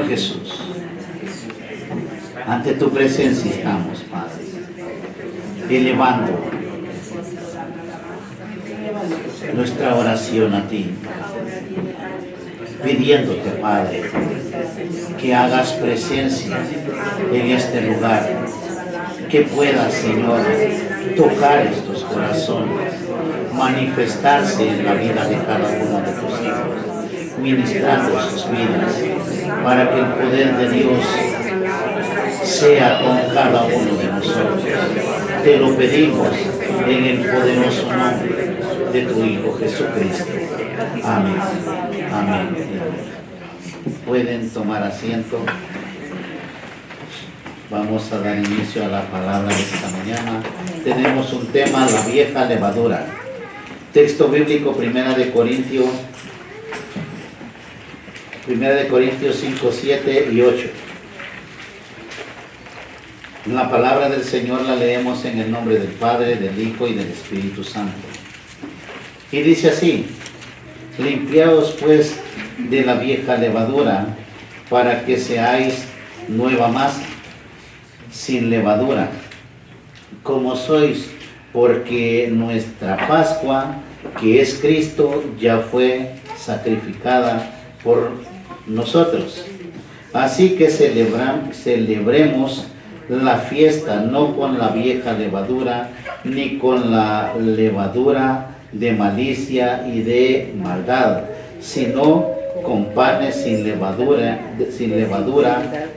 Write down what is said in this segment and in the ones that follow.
Jesús, ante tu presencia estamos, Padre, elevando nuestra oración a ti, pidiéndote, Padre, que hagas presencia en este lugar, que puedas, Señor, tocar estos corazones, manifestarse en la vida de cada uno de tus hijos, ministrando sus vidas, para que el poder de Dios sea con cada uno de nosotros. Te lo pedimos en el poderoso nombre de tu Hijo Jesucristo. Amén. Amén. Pueden tomar asiento. Vamos a dar inicio a la palabra de esta mañana. Tenemos un tema, la vieja levadura. Texto bíblico, 1 de Corintios 5, 7 y 8. La palabra del Señor la leemos en el nombre del Padre, del Hijo y del Espíritu Santo. Y dice así: limpiaos pues de la vieja levadura, para que seáis nueva masa, sin levadura, como sois, porque nuestra Pascua, que es Cristo, ya fue sacrificada por nosotros. Así que celebremos la fiesta no con la vieja levadura, ni con la levadura de malicia y de maldad, sino con panes sin levadura,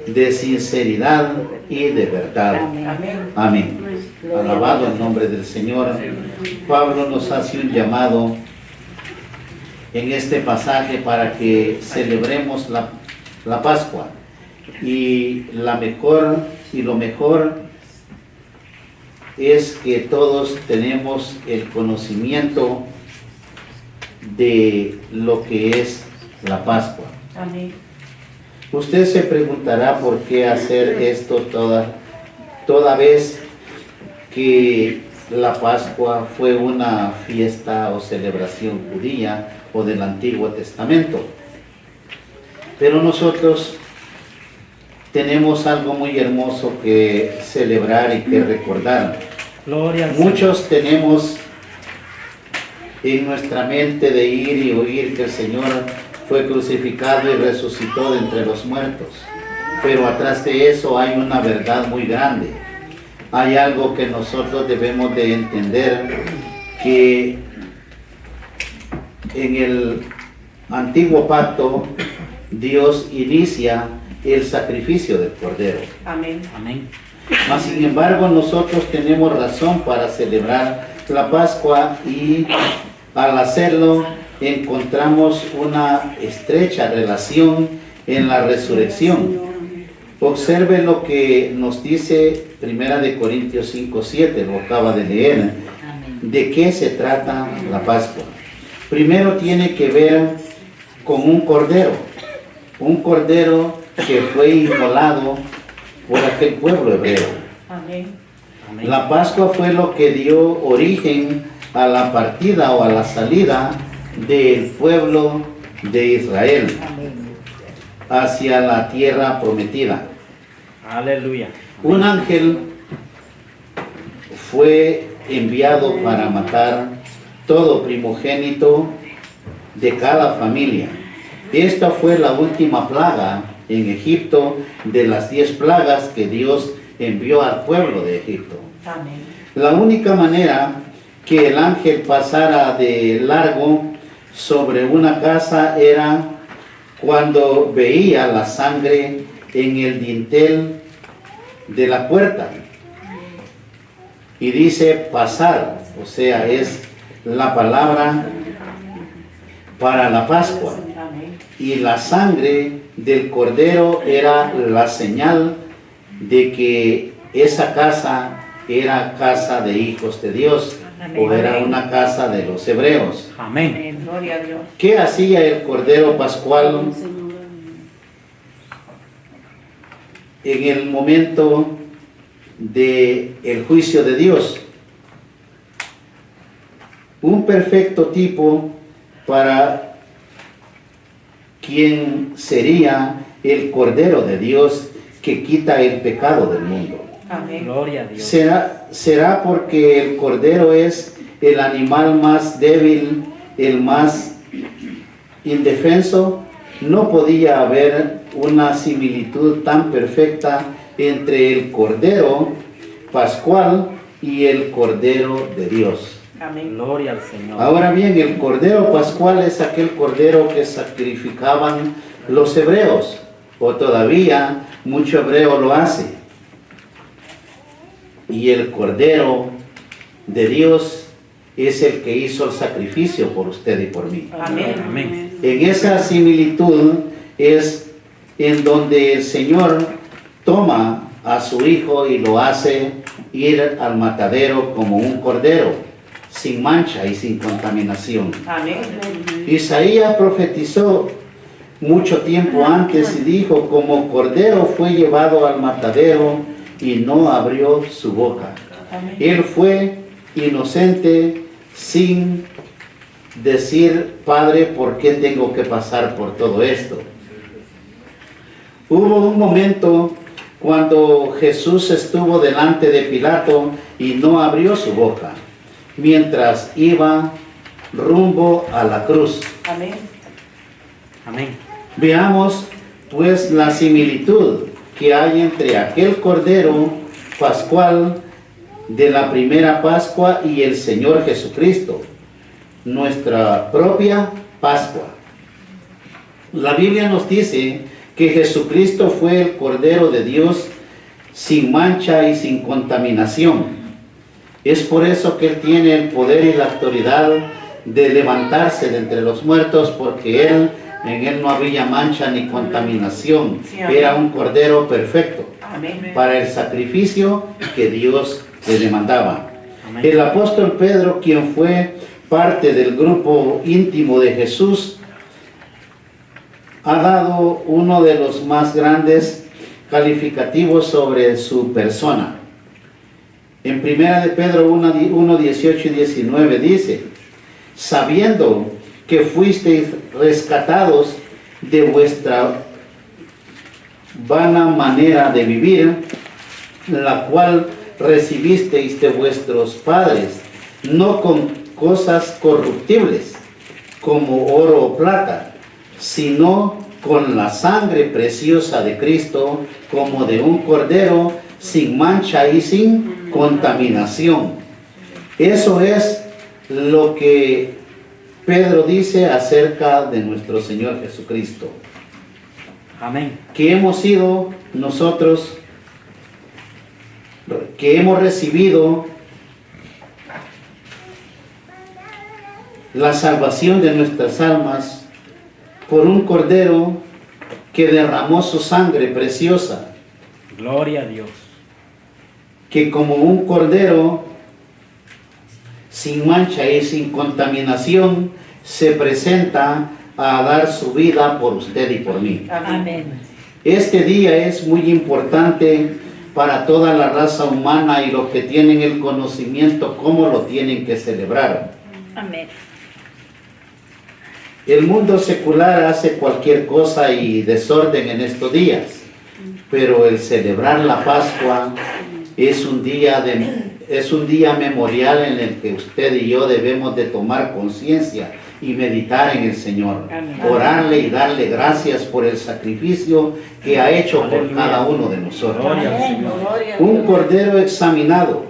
de sinceridad y de verdad. Amén. Alabado el nombre del Señor. Pablo nos hace un llamado en este pasaje para que celebremos la Pascua, y lo mejor es que todos tenemos el conocimiento de lo que es la Pascua. Amén. Usted se preguntará por qué hacer esto toda vez que la Pascua fue una fiesta o celebración judía o del Antiguo Testamento. Pero nosotros tenemos algo muy hermoso que celebrar y que recordar. Gloria al Muchos tenemos en nuestra mente de ir y oír que el Señor fue crucificado y resucitó de entre los muertos. Pero atrás de eso hay una verdad muy grande. Hay algo que nosotros debemos de entender, que en el antiguo pacto Dios inicia el sacrificio del Cordero. Amén. Amén. Mas sin embargo nosotros tenemos razón para celebrar la Pascua, y al hacerlo encontramos una estrecha relación en la resurrección. Observe lo que nos dice 1 de Corintios 5, 7, lo acaba de leer. ¿De qué se trata la Pascua? Primero tiene que ver con un cordero que fue inmolado por aquel pueblo hebreo. Amén. La Pascua fue lo que dio origen a la partida o a la salida del pueblo de Israel hacia la tierra prometida. Aleluya. Un ángel fue enviado para matar todo primogénito de cada familia. Esta fue la última plaga en Egipto de las 10 plagas que Dios envió al pueblo de Egipto. Amén. La única manera que el ángel pasara de largo sobre una casa era cuando veía la sangre en el dintel de la puerta. Y dice pasar, o sea, es la palabra para la Pascua. Amén. Y la sangre del cordero era la señal de que esa casa era casa de hijos de Dios, o era una casa de los hebreos. Amén. Amén. Gloria a Dios. ¿Qué hacía el cordero pascual en el momento del juicio de Dios? Un perfecto tipo para quien sería el Cordero de Dios que quita el pecado del mundo. Amén. Gloria a Dios. ¿Será porque el Cordero es el animal más débil, el más indefenso? No podía haber una similitud tan perfecta entre el Cordero Pascual y el Cordero de Dios. Amén. Gloria al Señor. Ahora bien, el Cordero Pascual es aquel Cordero que sacrificaban los hebreos, o todavía mucho hebreo lo hace. Y el Cordero de Dios es el que hizo el sacrificio por usted y por mí. Amén. Amén. En esa similitud es en donde el Señor toma a su Hijo y lo hace ir al matadero como un cordero, sin mancha y sin contaminación. Amén. Isaías profetizó mucho tiempo antes y dijo, como cordero fue llevado al matadero y no abrió su boca. Amén. Él fue inocente sin decir, Padre, ¿por qué tengo que pasar por todo esto? Hubo un momento cuando Jesús estuvo delante de Pilato y no abrió su boca, mientras iba rumbo a la cruz. Amén. Amén. Veamos pues la similitud que hay entre aquel Cordero Pascual de la primera Pascua y el Señor Jesucristo, nuestra propia Pascua. La Biblia nos dice que Jesucristo fue el Cordero de Dios sin mancha y sin contaminación. Es por eso que Él tiene el poder y la autoridad de levantarse de entre los muertos, porque en Él no había mancha ni contaminación. Sí, amén. Era un Cordero perfecto Amén. para el sacrificio que Dios le demandaba. Amén. El apóstol Pedro, quien fue parte del grupo íntimo de Jesús, ha dado uno de los más grandes calificativos sobre su persona. En 1 de Pedro 1, 18 y 19 dice, sabiendo que fuisteis rescatados de vuestra vana manera de vivir, la cual recibisteis de vuestros padres, no con cosas corruptibles, como oro o plata, sino con la sangre preciosa de Cristo, como de un cordero sin mancha y sin contaminación. Eso es lo que Pedro dice acerca de nuestro Señor Jesucristo, Amén. que hemos sido nosotros, que hemos recibido la salvación de nuestras almas por un Cordero que derramó su sangre preciosa, Gloria a Dios. que como un Cordero sin mancha y sin contaminación se presenta a dar su vida por usted y por mí. Amén. Este día es muy importante para toda la raza humana y los que tienen el conocimiento cómo lo tienen que celebrar. Amén. El mundo secular hace cualquier cosa y desorden en estos días, pero el celebrar la Pascua es un día memorial en el que usted y yo debemos de tomar conciencia y meditar en el Señor, Amén. orarle y darle gracias por el sacrificio que ha hecho por Aleluya. cada uno de nosotros. Gloria al Señor. Gloria a Un Dios. cordero examinado.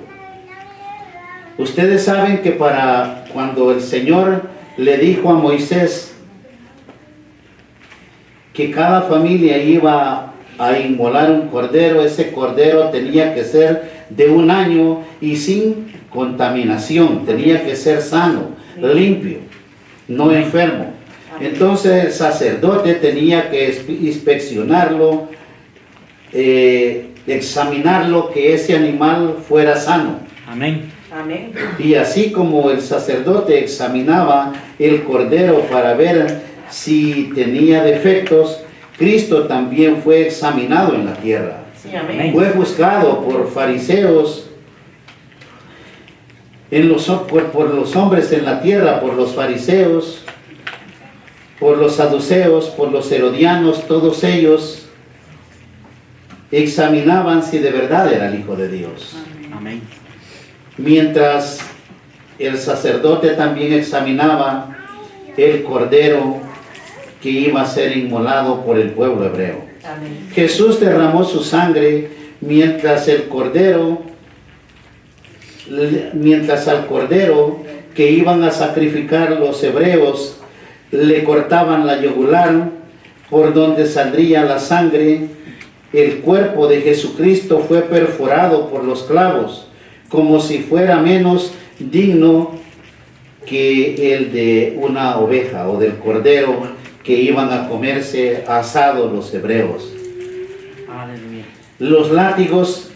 Ustedes saben que para cuando el Señor le dijo a Moisés que cada familia iba a inmolar un cordero, ese cordero tenía que ser de 1 año y sin contaminación, tenía que ser sano, limpio, no enfermo. Entonces el sacerdote tenía que inspeccionarlo, examinarlo, que ese animal fuera sano. Amén. Amén. Y así como el sacerdote examinaba el cordero para ver si tenía defectos, Cristo también fue examinado en la tierra. Sí, amén. Fue juzgado por fariseos, por los hombres en la tierra, por los fariseos, por los saduceos, por los herodianos, todos ellos examinaban si de verdad era el Hijo de Dios. Amén. Mientras el sacerdote también examinaba el cordero que iba a ser inmolado por el pueblo hebreo. Amén. Jesús derramó su sangre mientras al cordero que iban a sacrificar los hebreos le cortaban la yugular por donde saldría la sangre. El cuerpo de Jesucristo fue perforado por los clavos como si fuera menos digno que el de una oveja o del cordero que iban a comerse asado los hebreos. Aleluya. Los látigos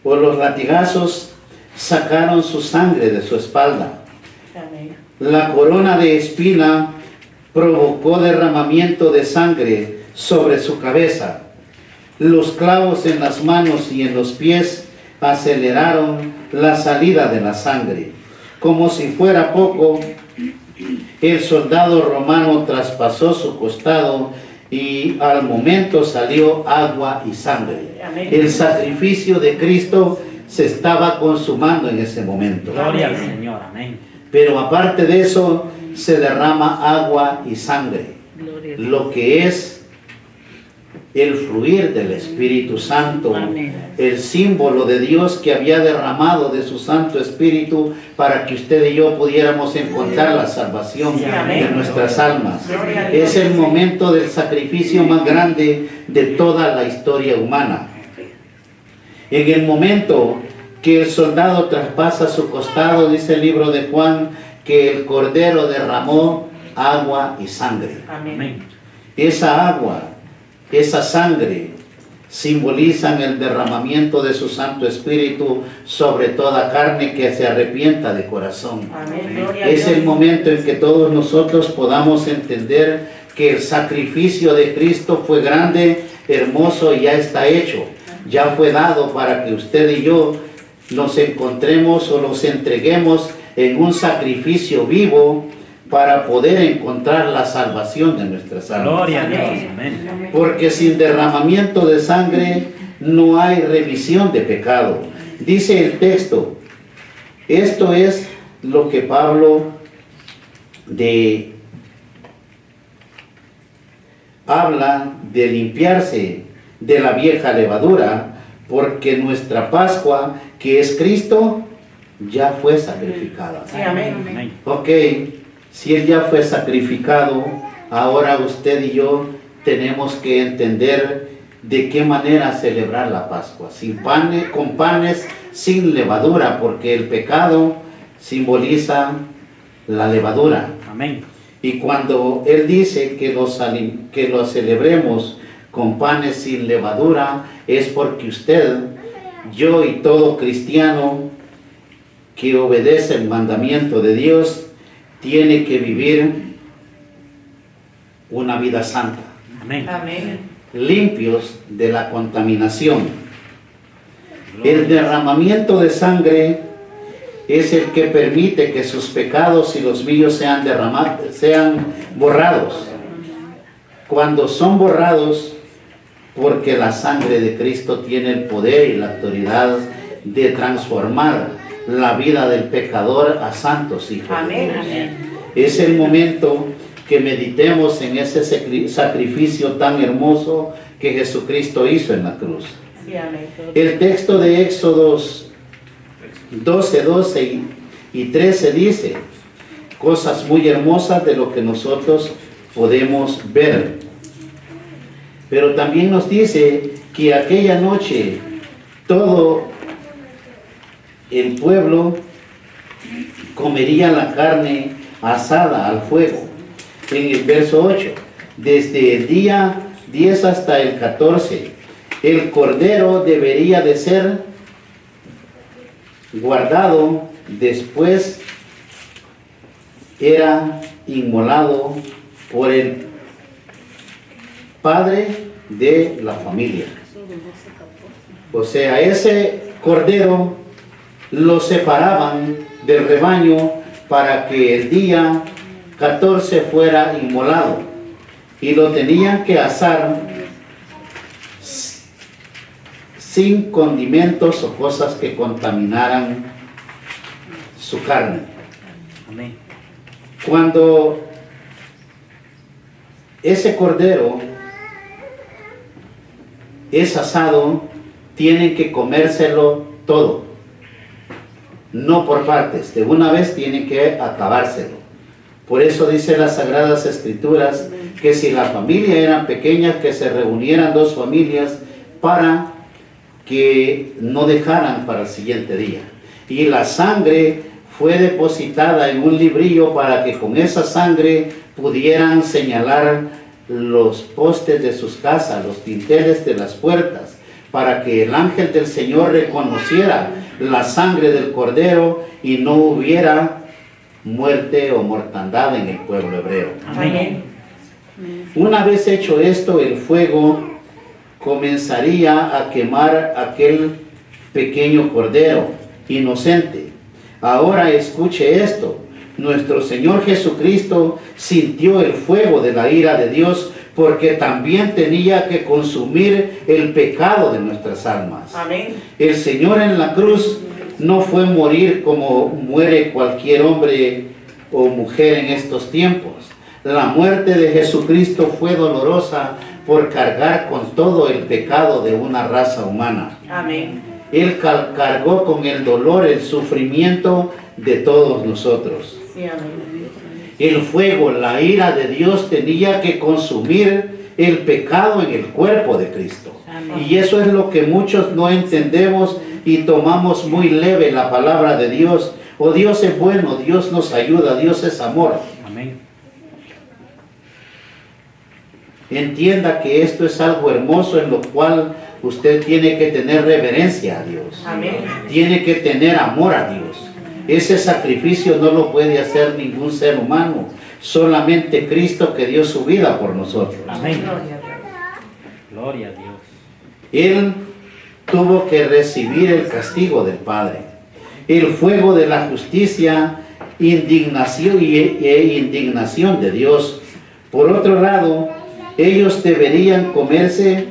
o los latigazos sacaron su sangre de su espalda. Amén. La corona de espina provocó derramamiento de sangre sobre su cabeza. Los clavos en las manos y en los pies aceleraron la salida de la sangre. Como si fuera poco, el soldado romano traspasó su costado y al momento salió agua y sangre. Amén. El sacrificio de Cristo se estaba consumando en ese momento. Gloria al Amén. Señor. Amén. Pero aparte de eso, se derrama agua y sangre, Gloria a Dios. lo que es el fluir del Espíritu Santo, Amén. el símbolo de Dios que había derramado de su Santo Espíritu para que usted y yo pudiéramos encontrar la salvación Sí, de amén. nuestras almas. Gloria a Dios. Es el momento del sacrificio más grande de toda la historia humana. En el momento que el soldado traspasa su costado, dice el libro de Juan, que el Cordero derramó agua y sangre. Amén. Amén. Esa agua, esa sangre simbolizan el derramamiento de su Santo Espíritu sobre toda carne que se arrepienta de corazón. Amén. Gloria a Es Dios. el momento en que todos nosotros podamos entender que el sacrificio de Cristo fue grande, hermoso y ya está hecho. Ya fue dado para que usted y yo nos encontremos o nos entreguemos en un sacrificio vivo para poder encontrar la salvación de nuestras almas. Gloria a Dios. Amén. Amén. Porque sin derramamiento de sangre no hay remisión de pecado. Dice el texto, esto es lo que Pablo habla de limpiarse de la vieja levadura, porque nuestra Pascua, que es Cristo, ya fue sacrificada. Sí, amén. Amén. Ok, si Él ya fue sacrificado, ahora usted y yo tenemos que entender de qué manera celebrar la Pascua. Con panes sin levadura, porque el pecado simboliza la levadura. Amén. Y cuando Él dice que lo celebremos con panes sin levadura, es porque usted, yo y todo cristiano que obedece el mandamiento de Dios, tiene que vivir una vida santa, Amén. Amén. limpios de la contaminación. Gloria. El derramamiento de sangre es el que permite que sus pecados y los míos sean borrados. Cuando son borrados, porque la sangre de Cristo tiene el poder y la autoridad de transformar la vida del pecador a santos hijos de Amén. Dios. Amén. Es el momento que meditemos en ese sacrificio tan hermoso que Jesucristo hizo en la cruz. Sí, amén. El texto de Éxodos 12 y 13 dice cosas muy hermosas de lo que nosotros podemos ver. Pero también nos dice que aquella noche todo el pueblo comería la carne asada al fuego. En el verso 8, desde el día 10 hasta el 14, el cordero debería de ser guardado, después era inmolado por el padre de la familia. O sea, ese cordero lo separaban del rebaño para que el día 14 fuera inmolado, y lo tenían que asar sin condimentos o cosas que contaminaran su carne. Amén. Cuando ese cordero es asado, tienen que comérselo todo, no por partes, de una vez tienen que acabárselo. Por eso dice las Sagradas Escrituras que si la familia era pequeña, que se reunieran 2 familias para que no dejaran para el siguiente día. Y la sangre fue depositada en un librillo para que con esa sangre pudieran señalar los postes de sus casas, los dinteles de las puertas, para que el ángel del Señor reconociera la sangre del cordero y no hubiera muerte o mortandad en el pueblo hebreo. Amén. Una vez hecho esto, el fuego comenzaría a quemar aquel pequeño cordero inocente. Ahora escuche esto. Nuestro Señor Jesucristo sintió el fuego de la ira de Dios porque también tenía que consumir el pecado de nuestras almas. Amén. El Señor en la cruz no fue morir como muere cualquier hombre o mujer en estos tiempos. La muerte de Jesucristo fue dolorosa por cargar con todo el pecado de una raza humana. Amén. Él cargó con el dolor, el sufrimiento de todos nosotros. Sí, amén. El fuego, la ira de Dios tenía que consumir el pecado en el cuerpo de Cristo. Amén. Y eso es lo que muchos no entendemos y tomamos muy leve la palabra de Dios. Oh, Dios es bueno, Dios nos ayuda, Dios es amor. Amén. Entienda que esto es algo hermoso en lo cual usted tiene que tener reverencia a Dios. Amén. Tiene que tener amor a Dios. Ese sacrificio no lo puede hacer ningún ser humano, solamente Cristo que dio su vida por nosotros. Amén. Gloria a Dios. Gloria a Dios. Él tuvo que recibir el castigo del Padre, el fuego de la justicia, indignación e indignación de Dios. Por otro lado, ellos deberían comerse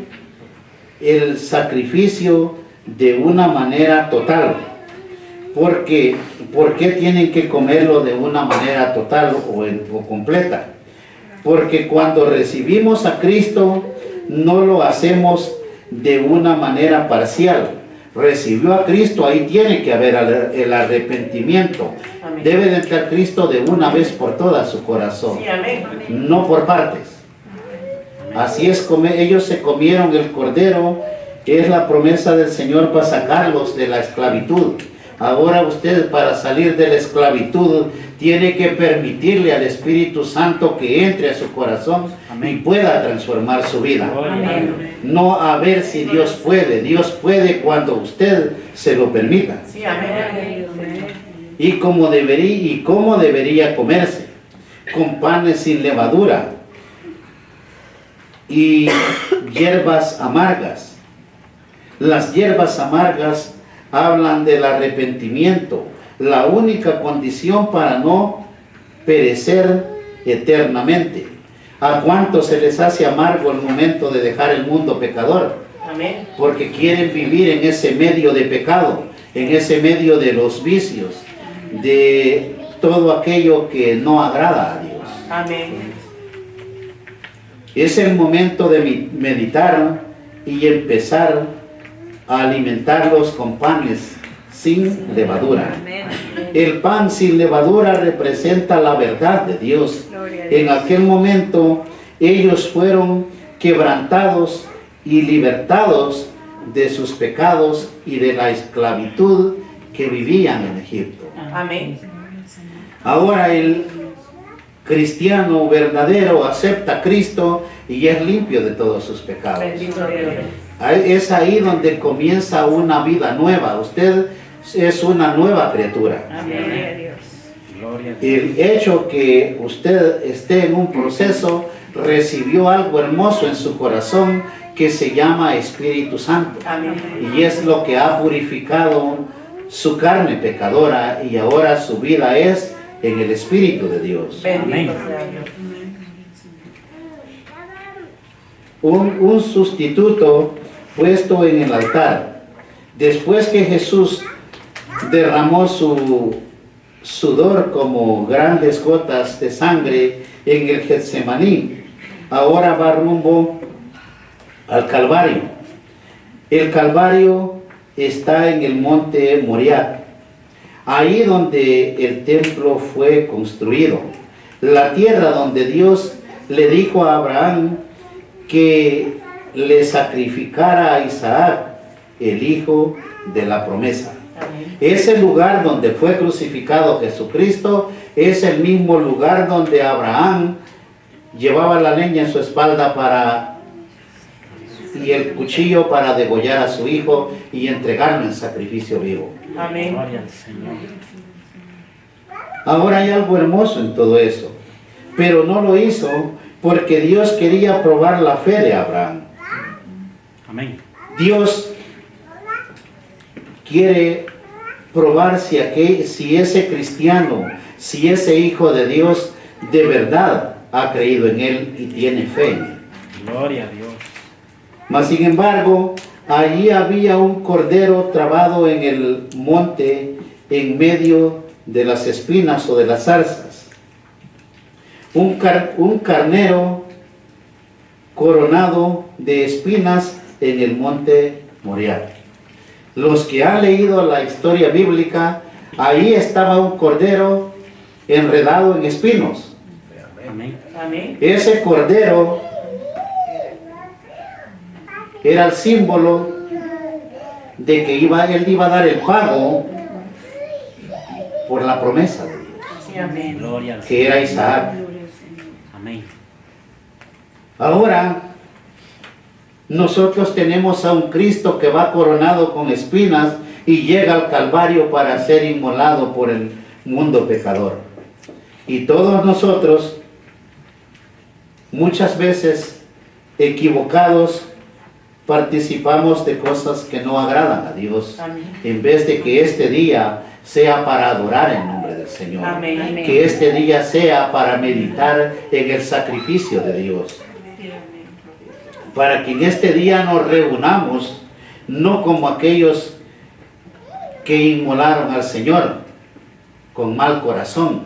el sacrificio de una manera total. ¿Por qué tienen que comerlo de una manera total o completa? Porque cuando recibimos a Cristo, no lo hacemos de una manera parcial. Recibió a Cristo, ahí tiene que haber el arrepentimiento. Amén. Debe de entrar Cristo de una vez por todas su corazón, Sí, amén. no por partes. Así es, ellos se comieron el cordero, que es la promesa del Señor para sacarlos de la esclavitud. Ahora usted, para salir de la esclavitud, tiene que permitirle al Espíritu Santo que entre a su corazón y pueda transformar su vida. Gloria a Amén. Dios. No a ver si Dios puede cuando usted se lo permita. Sí, amén. Y cómo debería comerse, con panes sin levadura y hierbas amargas. Las hierbas amargas hablan del arrepentimiento, la única condición para no perecer eternamente. ¿A cuántos se les hace amargo el momento de dejar el mundo pecador? Amén. Porque quieren vivir en ese medio de pecado, en ese medio de los vicios, de todo aquello que no agrada a Dios. Amén. Es el momento de meditar y empezar a alimentarlos con panes sin levadura. El pan sin levadura representa la verdad de Dios. En aquel momento ellos fueron quebrantados y libertados de sus pecados y de la esclavitud que vivían en Egipto. Amén. Ahora el cristiano verdadero acepta a Cristo y es limpio de todos sus pecados. Bendito Dios. Es ahí donde comienza una vida nueva. Usted es una nueva criatura. Amén. Gloria a Dios. El hecho que usted esté en un proceso, recibió algo hermoso en su corazón que se llama Espíritu Santo. Amén. Y es lo que ha purificado su carne pecadora y ahora su vida es en el Espíritu de Dios. Bendito sea Dios. Un sustituto puesto en el altar. Después que Jesús derramó su sudor como grandes gotas de sangre en el Getsemaní, ahora va rumbo al Calvario. El Calvario está en el monte Moriah, ahí donde el templo fue construido, la tierra donde Dios le dijo a Abraham que le sacrificara a Isaac, el hijo de la promesa. Amén. Ese lugar donde fue crucificado Jesucristo es el mismo lugar donde Abraham llevaba la leña en su espalda y el cuchillo para degollar a su hijo y entregarlo en sacrificio vivo. Amén. Gloria al Señor. Ahora hay algo hermoso en todo eso, pero no lo hizo porque Dios quería probar la fe de Abraham. Amén. Dios quiere probar si ese cristiano, si ese hijo de Dios de verdad ha creído en Él y tiene fe en Él. Gloria a Dios. Mas sin embargo, allí había un cordero trabado en el monte en medio de las espinas o de las zarzas. Un carnero coronado de espinas en el monte Moriah. Los que han leído la historia bíblica, ahí estaba un cordero enredado en espinos. Amén. Amén. Ese cordero era el símbolo de que él iba a dar el pago por la promesa de Dios, Sí, amén. Gloria al que Señor. era Isaac. Amén. Ahora, nosotros tenemos a un Cristo que va coronado con espinas y llega al Calvario para ser inmolado por el mundo pecador. Y todos nosotros, muchas veces equivocados, participamos de cosas que no agradan a Dios, Amén. en vez de que este día sea para adorar el nombre del Señor. Amén. Amén. Que este día sea para meditar en el sacrificio de Dios. Para que en este día nos reunamos, no como aquellos que inmolaron al Señor con mal corazón,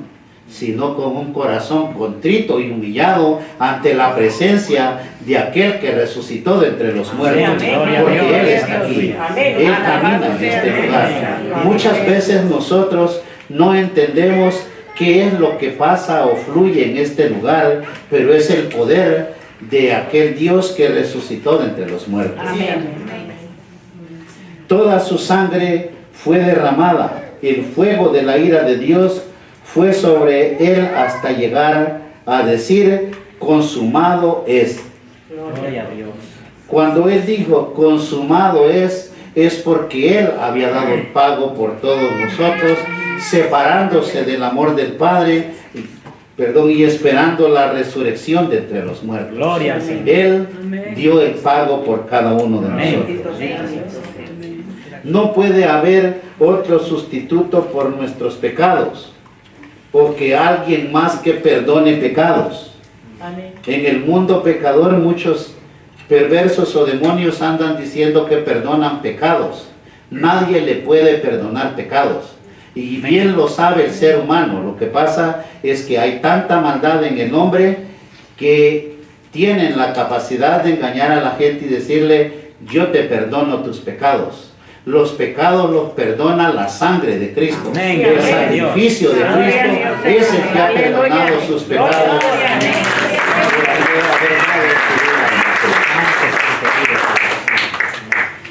sino con un corazón contrito y humillado ante la presencia de aquel que resucitó de entre los muertos. Amén. Porque Gloria a Él Dios. está aquí. Amén. Él Alabado camina en sea este Dios. lugar. Amén. Muchas veces nosotros no entendemos qué es lo que pasa o fluye en este lugar, pero es el poder de aquel Dios que resucitó de entre los muertos. Amén. Toda su sangre fue derramada, el fuego de la ira de Dios fue sobre él hasta llegar a decir, consumado es. Gloria a Dios. Cuando él dijo, consumado es porque él había dado el pago por todos nosotros, separándose del amor del Padre, y esperando la resurrección de entre los muertos. Gloria al Señor. Él dio el pago por cada uno de Amén. nosotros. Bendito sea Dios. No puede haber otro sustituto por nuestros pecados, o que alguien más que perdone pecados. Amén. En el mundo pecador muchos perversos o demonios andan diciendo que perdonan pecados. Nadie le puede perdonar pecados. Y bien lo sabe el ser humano. Lo que pasa es que hay tanta maldad en el hombre que tienen la capacidad de engañar a la gente y decirle, yo te perdono tus pecados. Los pecados los perdona la sangre de Cristo. Amén. El Gloria a Dios. sacrificio de Gloria a Cristo Dios, es el que ha Señor. perdonado Aleluya. sus Gloria pecados. a Dios.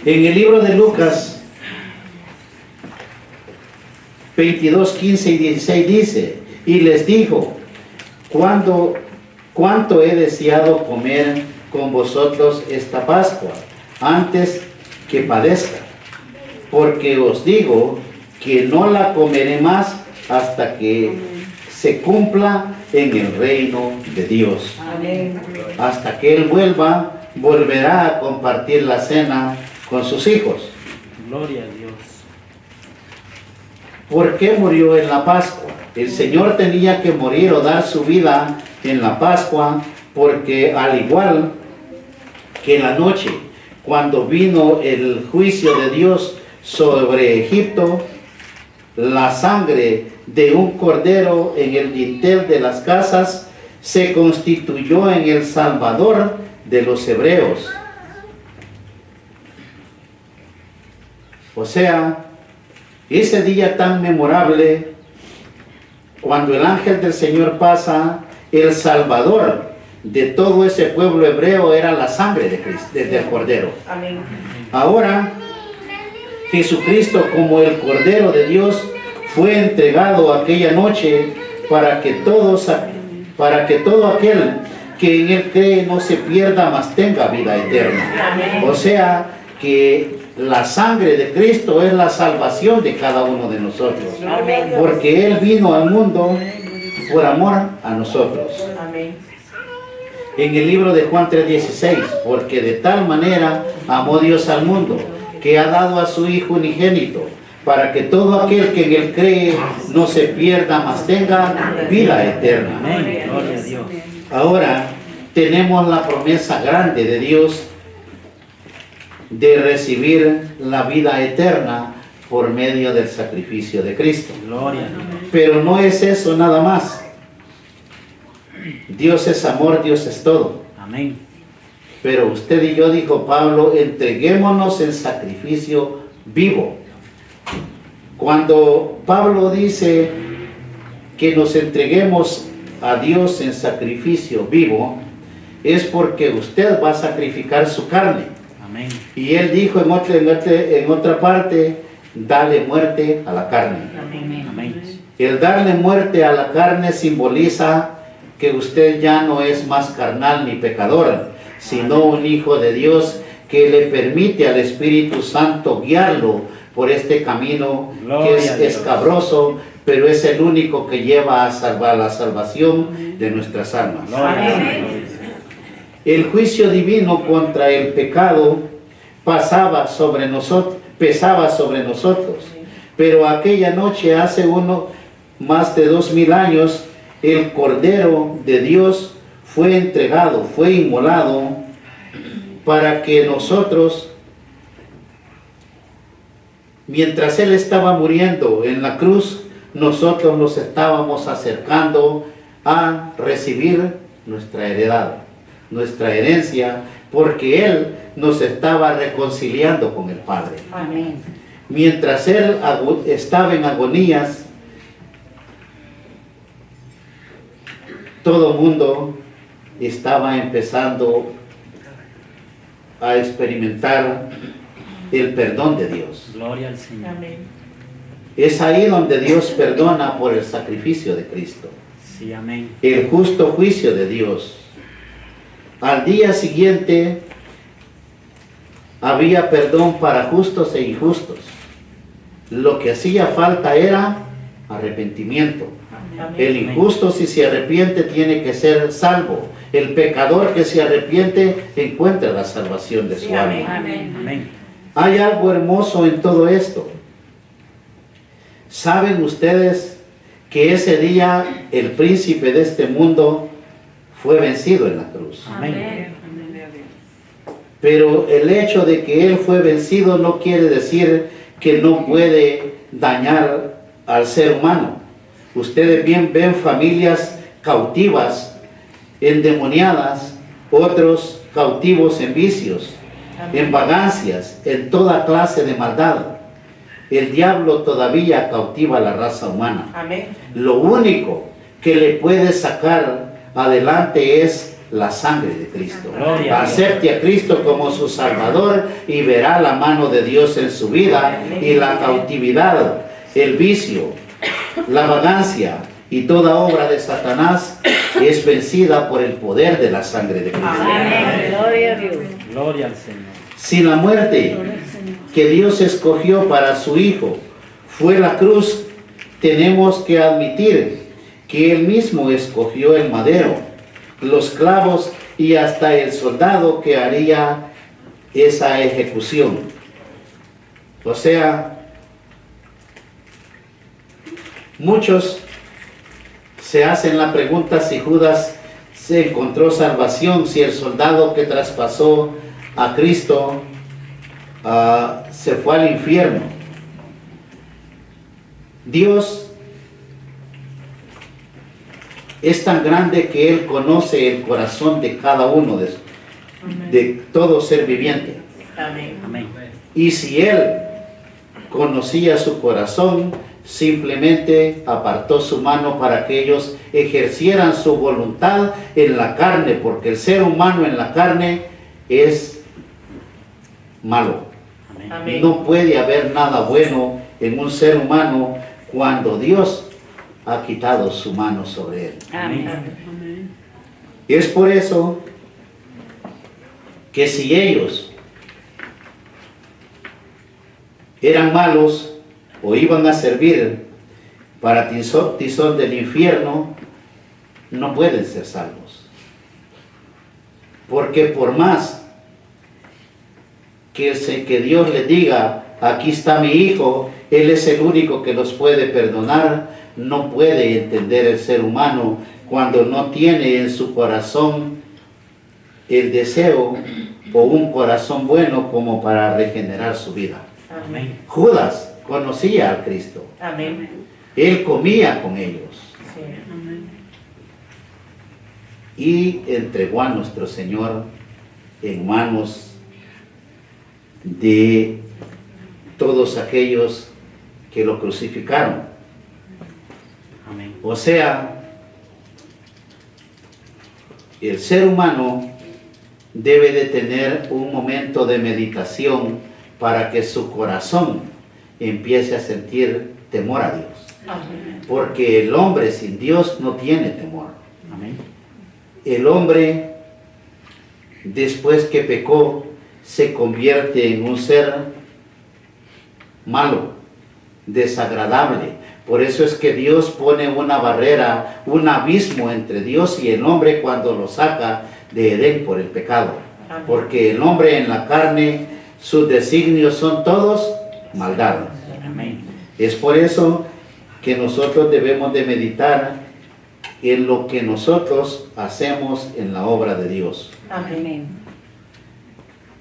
En el libro de Lucas 22, 15 y 16 dice, y les dijo, cuánto he deseado comer con vosotros esta Pascua, antes que padezca, porque os digo que no la comeré más hasta que se cumpla en el reino de Dios. Amén. Hasta que Él volverá a compartir la cena con sus hijos. Gloria a Dios. ¿Por qué murió en la Pascua? El Señor tenía que morir o dar su vida en la Pascua, porque al igual que la noche, cuando vino el juicio de Dios sobre Egipto, la sangre de un cordero en el dintel de las casas se constituyó en el Salvador de los hebreos. O sea, ese día tan memorable, cuando el ángel del Señor pasa, el Salvador de todo ese pueblo hebreo era la sangre de Cristo, del Cordero. Amén. Ahora, Jesucristo, como el Cordero de Dios, fue entregado aquella noche para que todo aquel que en Él cree no se pierda, mas tenga vida eterna. Amén. O sea, que la sangre de Cristo es la salvación de cada uno de nosotros. Amén. Porque Él vino al mundo por amor a nosotros. Amén. En el libro de Juan 3:16, porque de tal manera amó Dios al mundo, que ha dado a su Hijo unigénito, para que todo aquel que en Él cree no se pierda, mas tenga vida eterna. Amén. Gloria a Dios. Ahora tenemos la promesa grande de Dios de recibir la vida eterna por medio del sacrificio de Cristo. Gloria a Dios. Pero no es eso nada más. Dios es amor, Dios es todo. Amén. Pero usted y yo, dijo Pablo, entreguémonos en sacrificio vivo. Cuando Pablo dice que nos entreguemos a Dios en sacrificio vivo, es porque usted va a sacrificar su carne. Amén. Y él dijo en otra parte, dale muerte a la carne. Amén. El darle muerte a la carne simboliza que usted ya no es más carnal ni pecador, sino un hijo de Dios que le permite al Espíritu Santo guiarlo por este camino que es escabroso, pero es el único que lleva a salvar la salvación de nuestras almas. Gloria a Dios. El juicio divino contra el pecado pesaba sobre nosotros, pero aquella noche, hace más de 2000 años, el Cordero de Dios fue entregado, fue inmolado, para que nosotros, mientras Él estaba muriendo en la cruz, nosotros nos estábamos acercando a recibir nuestra heredad, nuestra herencia, porque Él nos estaba reconciliando con el Padre. Amén. Mientras Él estaba en agonías, todo el mundo estaba empezando a experimentar el perdón de Dios. Gloria al Señor. Amén. Es ahí donde Dios perdona por el sacrificio de Cristo. Sí, amén. El justo juicio de Dios. Al día siguiente había perdón para justos e injustos. Lo que hacía falta era arrepentimiento. El injusto, si se arrepiente, tiene que ser salvo. El pecador que se arrepiente encuentra la salvación de su alma. Amén. Amén. Hay algo hermoso en todo esto. ¿Saben ustedes que ese día el príncipe de este mundo fue vencido en la cruz? Amén. Pero el hecho de que él fue vencido no quiere decir que no puede dañar al ser humano. Ustedes bien ven familias cautivas, endemoniadas, otros cautivos en vicios, en vagancias, en toda clase de maldad. El diablo todavía cautiva a la raza humana. Amén. Lo único que le puede sacar adelante es la sangre de Cristo. Gloria a Dios. Acepte a Cristo como su Salvador y verá la mano de Dios en su vida, y la cautividad, el vicio, la vagancia y toda obra de Satanás es vencida por el poder de la sangre de Cristo. Amén. Gloria a Dios. Gloria al Señor. Si la muerte que Dios escogió para su Hijo fue la cruz, tenemos que admitir que Él mismo escogió el madero, los clavos y hasta el soldado que haría esa ejecución. O sea, muchos se hacen la pregunta si Judas se encontró salvación, si el soldado que traspasó a Cristo se fue al infierno. Dios es tan grande que Él conoce el corazón de cada uno de todo ser viviente. Amén. Amén. Y si Él conocía su corazón, simplemente apartó su mano para que ellos ejercieran su voluntad en la carne, porque el ser humano en la carne es malo. Amén. Amén. No puede haber nada bueno en un ser humano cuando Dios ha quitado su mano sobre él. Amén. Y es por eso que si ellos eran malos o iban a servir para tizón del infierno, no pueden ser salvos. Porque por más que Dios les diga, aquí está mi hijo, Él es el único que los puede perdonar, no puede entender el ser humano cuando no tiene en su corazón el deseo o un corazón bueno como para regenerar su vida. Amén. Judas conocía a Cristo. Amén. Él comía con ellos Sí. y entregó a nuestro Señor en manos de todos aquellos que lo crucificaron. Amén. O sea, el ser humano debe de tener un momento de meditación para que su corazón empiece a sentir temor a Dios. Amén. Porque el hombre sin Dios no tiene temor. Amén. El hombre, después que pecó, se convierte en un ser malo, desagradable. Por eso es que Dios pone una barrera, un abismo entre Dios y el hombre cuando lo saca de Edén por el pecado. Amén. Porque el hombre en la carne, sus designios son todos maldad. Amén. Es por eso que nosotros debemos de meditar en lo que nosotros hacemos en la obra de Dios. Amén.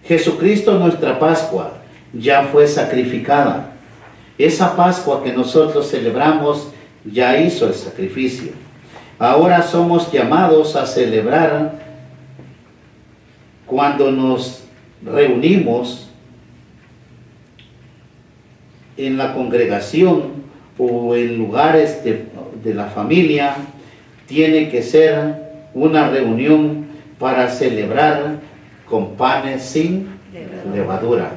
Jesucristo, nuestra Pascua, ya fue sacrificada. Esa Pascua que nosotros celebramos ya hizo el sacrificio. Ahora somos llamados a celebrar cuando nos reunimos en la congregación o en lugares de la familia. Tiene que ser una reunión para celebrar con panes sin levadura,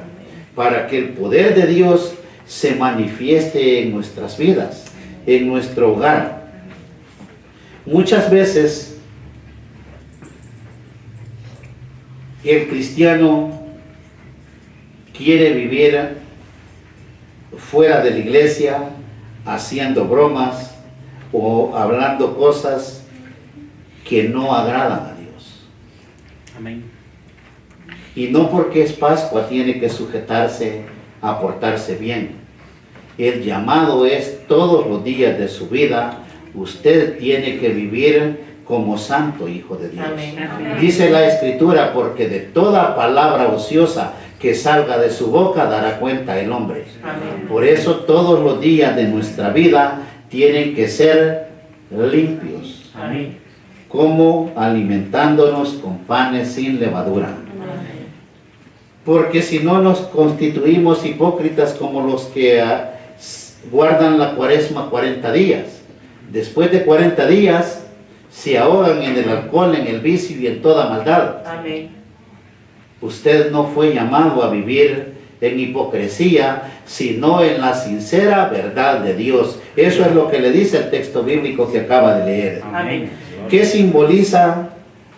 para que el poder de Dios se manifieste en nuestras vidas, en nuestro hogar. Muchas veces el cristiano quiere vivir fuera de la iglesia, haciendo bromas o hablando cosas que no agradan a Dios. Amén. Y no porque es Pascua tiene que sujetarse a portarse bien. El llamado es todos los días de su vida, usted tiene que vivir como santo hijo de Dios. Amén. Amén. Dice la Escritura, porque de toda palabra ociosa que salga de su boca dará cuenta el hombre. Amén. Por eso todos los días de nuestra vida tienen que ser limpios, Amén. como alimentándonos con panes sin levadura. Porque si no nos constituimos hipócritas como los que guardan la cuaresma 40 días. Después de 40 días se ahogan en el alcohol, en el vicio y en toda maldad. Amén. Usted no fue llamado a vivir en hipocresía, sino en la sincera verdad de Dios. Eso es lo que le dice el texto bíblico que acaba de leer. Amén. ¿Qué simboliza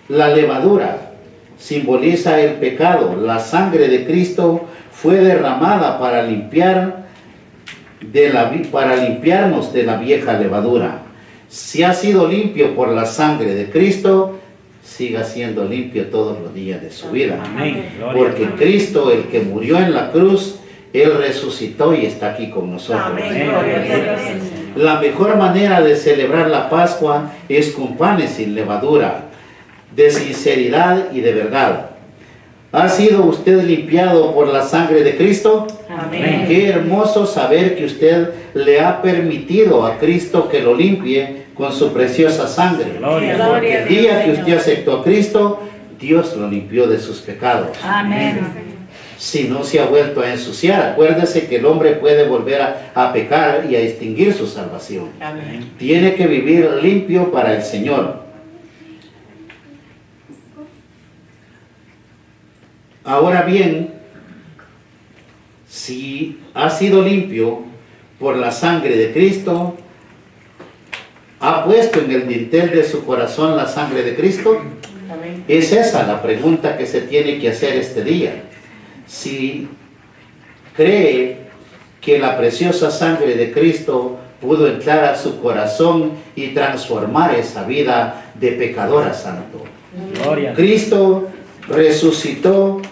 la levadura? Simboliza el pecado. La sangre de Cristo fue derramada para limpiarnos de la vieja levadura. Si ha sido limpio por la sangre de Cristo, siga siendo limpio todos los días de su vida. Amén. Gloria Porque a Dios. Cristo, el que murió en la cruz, Él resucitó y está aquí con nosotros. Amén. Amén. Gloria a Dios. Gloria al Señor. La mejor manera de celebrar la Pascua es con panes sin levadura, de sinceridad y de verdad. ¿Ha sido usted limpiado por la sangre de Cristo? Amén. Qué hermoso saber que usted le ha permitido a Cristo que lo limpie con su preciosa sangre. Gloria. Porque el día que usted aceptó a Cristo, Dios lo limpió de sus pecados. Amén. Si no se ha vuelto a ensuciar, acuérdese que el hombre puede volver a pecar y a extinguir su salvación. Amén. Tiene que vivir limpio para el Señor. Ahora bien, si ha sido limpio por la sangre de Cristo, ¿ha puesto en el dintel de su corazón la sangre de Cristo? Amén. Es esa la pregunta que se tiene que hacer este día. Si cree que la preciosa sangre de Cristo pudo entrar a su corazón y transformar esa vida de pecador a santo. Gloria. Cristo resucitó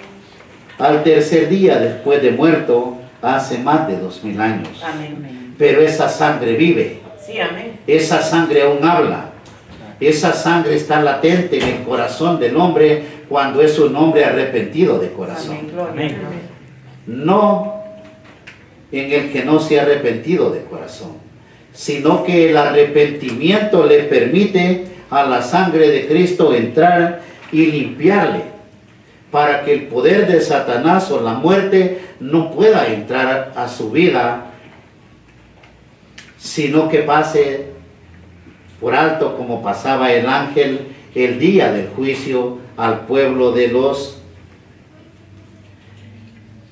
al tercer día después de muerto hace más de 2000 años. Amén. Pero esa sangre vive, Sí, amén. esa sangre aún habla, esa sangre está latente en el corazón del hombre cuando es un hombre arrepentido de corazón. Amén. Gloria. Amén. No en el que no se ha arrepentido de corazón, sino que el arrepentimiento le permite a la sangre de Cristo entrar y limpiarle, para que el poder de Satanás o la muerte no pueda entrar a su vida, sino que pase por alto como pasaba el ángel el día del juicio al pueblo de los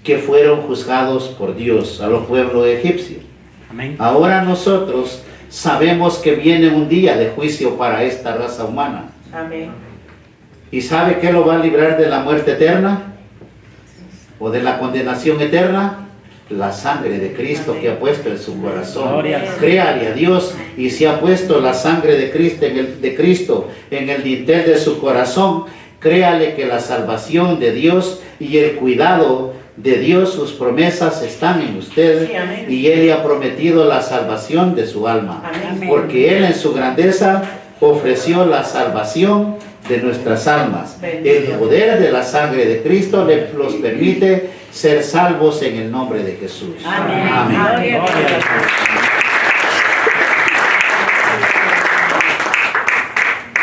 que fueron juzgados por Dios, a los pueblos egipcios. Amén. Ahora nosotros sabemos que viene un día de juicio para esta raza humana. Amén. ¿Y sabe qué lo va a librar de la muerte eterna? ¿O de la condenación eterna? La sangre de Cristo que ha puesto en su corazón. Gloria. Créale a Dios, y si ha puesto la sangre de Cristo en el dintel de su corazón, créale que la salvación de Dios y el cuidado de Dios, sus promesas están en usted, Sí, amén. y Él le ha prometido la salvación de su alma. Amén. Porque Él en su grandeza ofreció la salvación de nuestras almas. El poder de la sangre de Cristo los permite ser salvos en el nombre de Jesús. Amén. Amén. Gloria.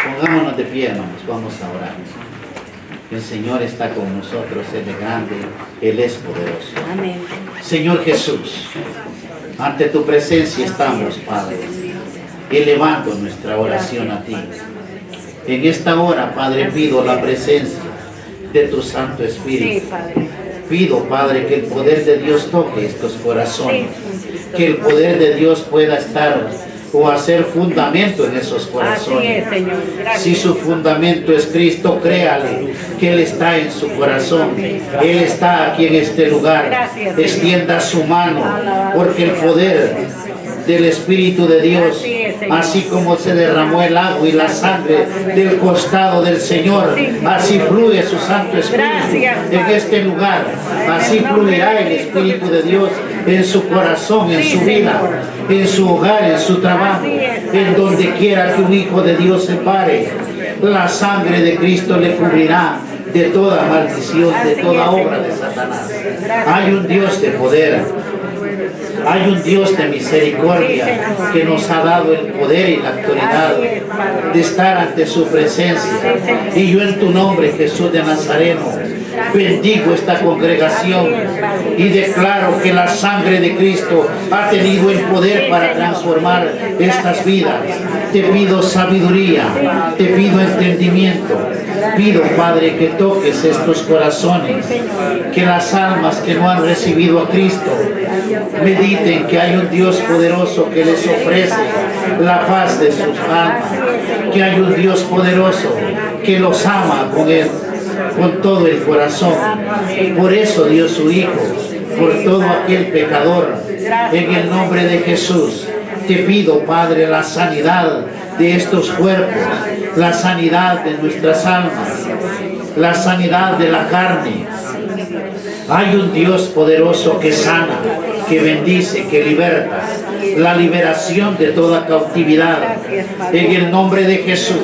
Pongámonos de pie, hermanos, vamos a orar. El Señor está con nosotros, Él es grande, Él es poderoso. Amén. Señor Jesús, ante tu presencia estamos, Padre, elevando nuestra oración a ti. En esta hora, Padre, pido la presencia de tu Santo Sí, Espíritu. Padre. Pido, Padre, que el poder de Dios toque estos corazones, que el poder de Dios pueda estar o hacer fundamento en esos Así corazones. es, Señor. Gracias. Si su fundamento es Cristo, créale que Él está en su corazón. Él está aquí en este lugar. Gracias, Señor. Extienda su mano, porque el poder del Espíritu de Dios, Así es, Señor. así como se derramó el agua y la sangre del costado del Señor, así fluye su Santo Espíritu Gracias, en Padre. este lugar. Así fluirá el Espíritu de Dios en su corazón, en Sí, su vida, Señor. en su hogar, en su trabajo, Así es, en donde quiera que un hijo de Dios se pare. La sangre de Cristo le cubrirá de toda maldición, de Así toda es, obra Señor. de Satanás. Gracias. Hay un Dios de poder. Hay un Dios de misericordia que nos ha dado el poder y la autoridad de estar ante su presencia. Y yo en tu nombre, Jesús de Nazareno, bendigo esta congregación y declaro que la sangre de Cristo ha tenido el poder para transformar estas vidas. Te pido sabiduría, te pido entendimiento. Pido, Padre, que toques estos corazones, que las almas que no han recibido a Cristo mediten que hay un Dios poderoso que les ofrece la paz de sus almas, que hay un Dios poderoso que los ama con todo el corazón. Por eso dio su Hijo, por todo aquel pecador. En el nombre de Jesús te pido, Padre, la sanidad de estos cuerpos, la sanidad de nuestras almas, la sanidad de la carne. Hay un Dios poderoso que sana, que bendice, que liberta, la liberación de toda cautividad. En el nombre de Jesús,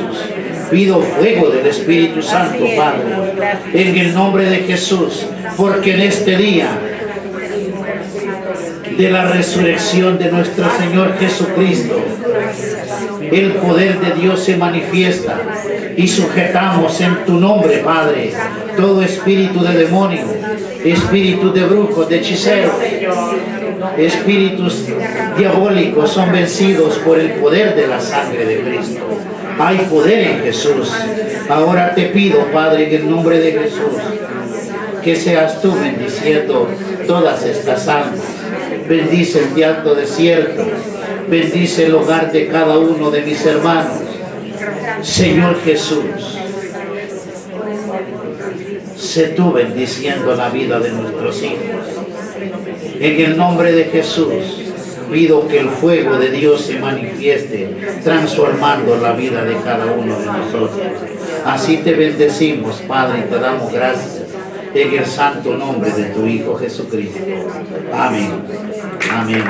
pido fuego del Espíritu Santo, Padre. En el nombre de Jesús, porque en este día de la resurrección de nuestro Señor Jesucristo, el poder de Dios se manifiesta y sujetamos en tu nombre, Padre, todo espíritu de demonio, espíritu de brujos, de hechiceros, espíritus diabólicos son vencidos por el poder de la sangre de Cristo. Hay poder en Jesús. Ahora te pido, Padre, en el nombre de Jesús, que seas tú bendiciendo todas estas almas. Bendice el alto desierto, bendice el hogar de cada uno de mis hermanos. Señor Jesús, sé tú bendiciendo la vida de nuestros hijos. En el nombre de Jesús, pido que el fuego de Dios se manifieste, transformando la vida de cada uno de nosotros. Así te bendecimos, Padre, y te damos gracias en el santo nombre de tu Hijo Jesucristo. Amén. Amén.